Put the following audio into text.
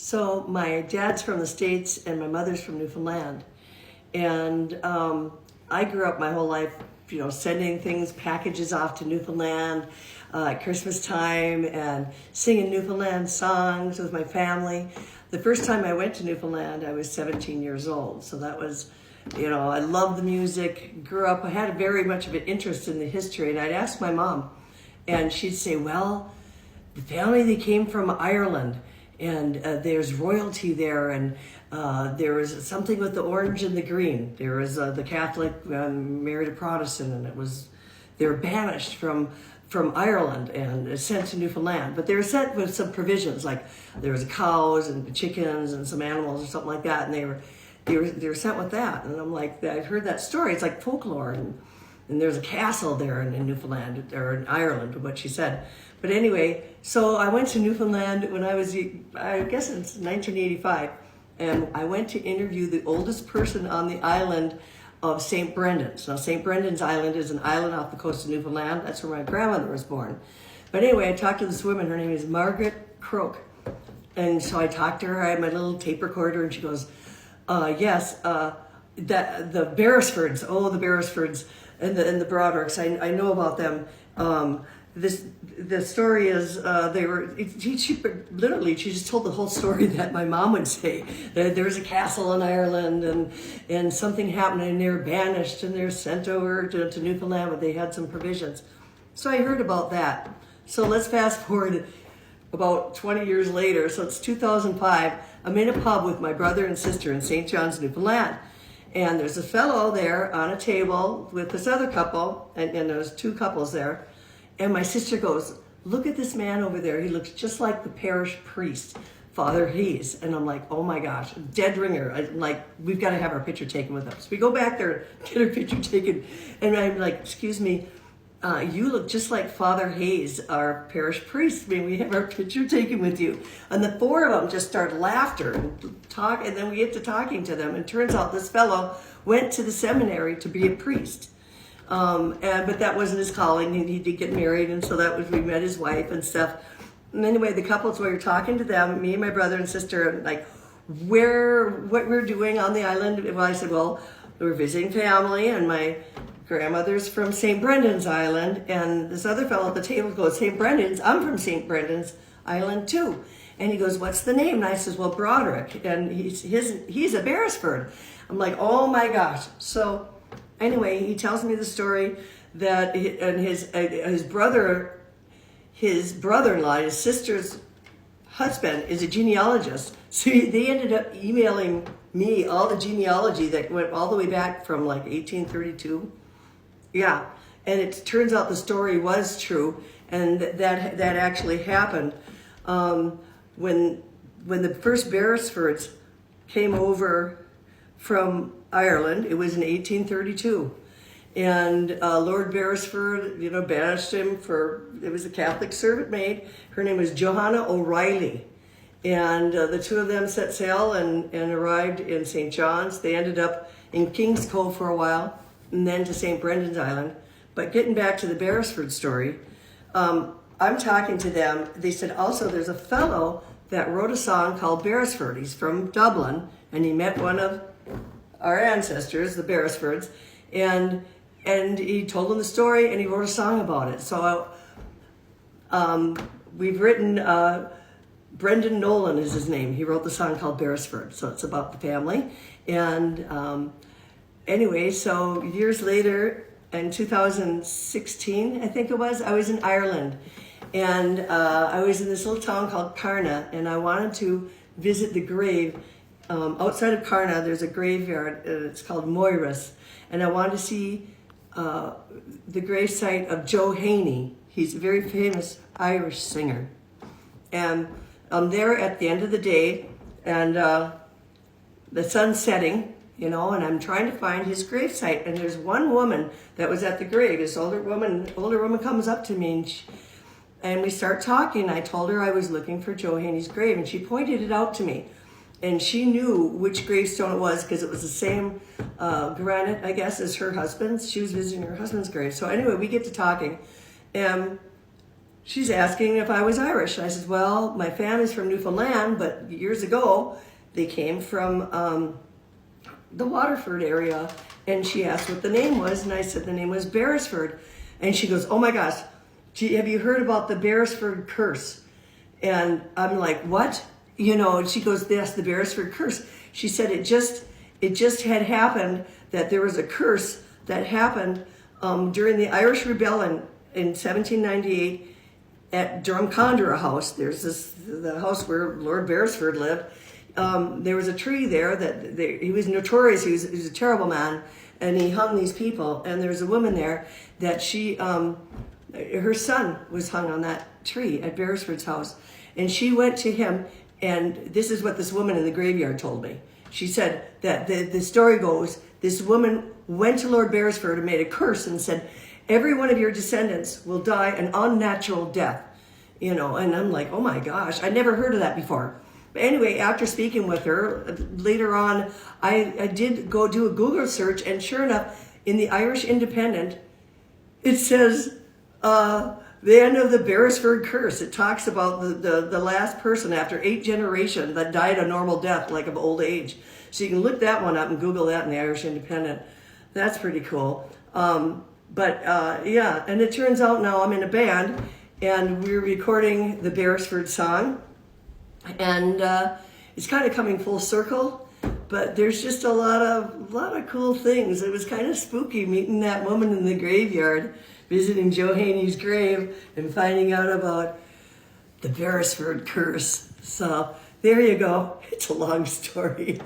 So my dad's from the States and my mother's from Newfoundland. And I grew up my whole life, sending packages off to Newfoundland at Christmas time and singing Newfoundland songs with my family. The first time I went to Newfoundland, I was 17 years old. So that was, I loved the music, grew up, I had very much of an interest in the history. And I'd ask my mom, and she'd say, well, the family, they came from Ireland, and there's royalty there, and there was something with the orange and the green. There was the Catholic married a Protestant, and they were banished from Ireland and sent to Newfoundland. But they were sent with some provisions, like there was cows and chickens and some animals or something like that, and they were sent with that. And I'm like, I've heard that story. It's like folklore, and there's a castle there in Newfoundland, or in Ireland, what she said. But anyway, so I went to Newfoundland when I guess it's 1985, and I went to interview the oldest person on the island of St. Brendan's. Now, St. Brendan's Island is an island off the coast of Newfoundland. That's where my grandmother was born. But anyway, I talked to this woman. Her name is Margaret Croak. And so I talked to her. I had my little tape recorder, and she goes, yes, the Beresfords, the Beresfords and the Brodricks, I know about them. The story is she just told the whole story that my mom would say. There was a castle in Ireland, and something happened, and they were banished, and they were sent over to Newfoundland, but they had some provisions. So I heard about that. So let's fast forward about 20 years later. So it's 2005. I'm in a pub with my brother and sister in St. John's, Newfoundland. And there's a fellow there on a table with this other couple, and there's two couples there. And my sister goes, look at this man over there. He looks just like the parish priest, Father Hayes. And I'm like, oh my gosh, dead ringer. We've got to have our picture taken with us. So we go back there, get our picture taken. And I'm like, excuse me, you look just like Father Hayes, our parish priest. May we have our picture taken with you? And the four of them just start laughter and talk. And then we get to talking to them. And it turns out this fellow went to the seminary to be a priest. But that wasn't his calling. He did get married, and so we met his wife and stuff. And anyway, the couples, we were talking to them, me and my brother and sister, like what we're doing on the island. Well, I said, well, we're visiting family, and my grandmother's from St. Brendan's Island, and this other fellow at the table goes, St. Brendan's, I'm from St. Brendan's Island too. And he goes, what's the name? And I says, well, Broderick, and he's a Beresford. I'm like, oh my gosh. So anyway, he tells me the story that his brother-in-law, his sister's husband, is a genealogist. So they ended up emailing me all the genealogy that went all the way back from 1832. Yeah, and it turns out the story was true, and that actually happened when the first Beresfords came over from Ireland. It was in 1832, and Lord Beresford, banished him it was a Catholic servant maid. Her name was Johanna O'Reilly, and the two of them set sail and arrived in St. John's. They ended up in King's Cove for a while, and then to St. Brendan's Island. But getting back to the Beresford story, I'm talking to them. They said also there's a fellow that wrote a song called Beresford. He's from Dublin, and he met one of our ancestors, the Beresfords, and he told them the story, and he wrote a song about it. So we've written, Brendan Nolan is his name. He wrote the song called Beresford, so it's about the family. And anyway, so years later, in 2016, I think it was, I was in Ireland, and I was in this little town called Carna, and I wanted to visit the grave. Outside of Carna, there's a graveyard, it's called Moiras, and I wanted to see the gravesite of Joe Haney. He's a very famous Irish singer. And I'm there at the end of the day, and the sun's setting, and I'm trying to find his gravesite, and there's one woman that was at the grave. This older woman comes up to me, and we start talking. I told her I was looking for Joe Haney's grave, and she pointed it out to me. And she knew which gravestone it was because it was the same granite, I guess, as her husband's. She was visiting her husband's grave. So anyway, we get to talking. And she's asking if I was Irish. I said, well, my family's from Newfoundland, but years ago they came from the Waterford area. And she asked what the name was, and I said the name was Beresford. And she goes, oh my gosh, have you heard about the Beresford Curse? And I'm like, what? You know, and she goes, yes, the Beresford Curse. She said it just had happened that there was a curse that happened during the Irish Rebellion in 1798 at Drumcondra House. There's the house where Lord Beresford lived. There was a tree there he was notorious. He was a terrible man, and he hung these people. And there's a woman there that her son was hung on that tree at Beresford's house, and she went to him. And this is what this woman in the graveyard told me. She said that the story goes, this woman went to Lord Beresford and made a curse and said, every one of your descendants will die an unnatural death. You know, and I'm like, oh my gosh, I never heard of that before. But anyway, after speaking with her, later on, I did go do a Google search, and sure enough, in the Irish Independent, it says the end of the Beresford Curse. It talks about the last person after 8 generations that died a normal death, like of old age. So you can look that one up and Google that in the Irish Independent. That's pretty cool. Yeah, and it turns out now I'm in a band, and we're recording the Beresford song. And it's kind of coming full circle, but there's just a lot of cool things. It was kind of spooky meeting that woman in the graveyard, visiting Joe Haney's grave, and finding out about the Beresford Curse. So there you go. It's a long story.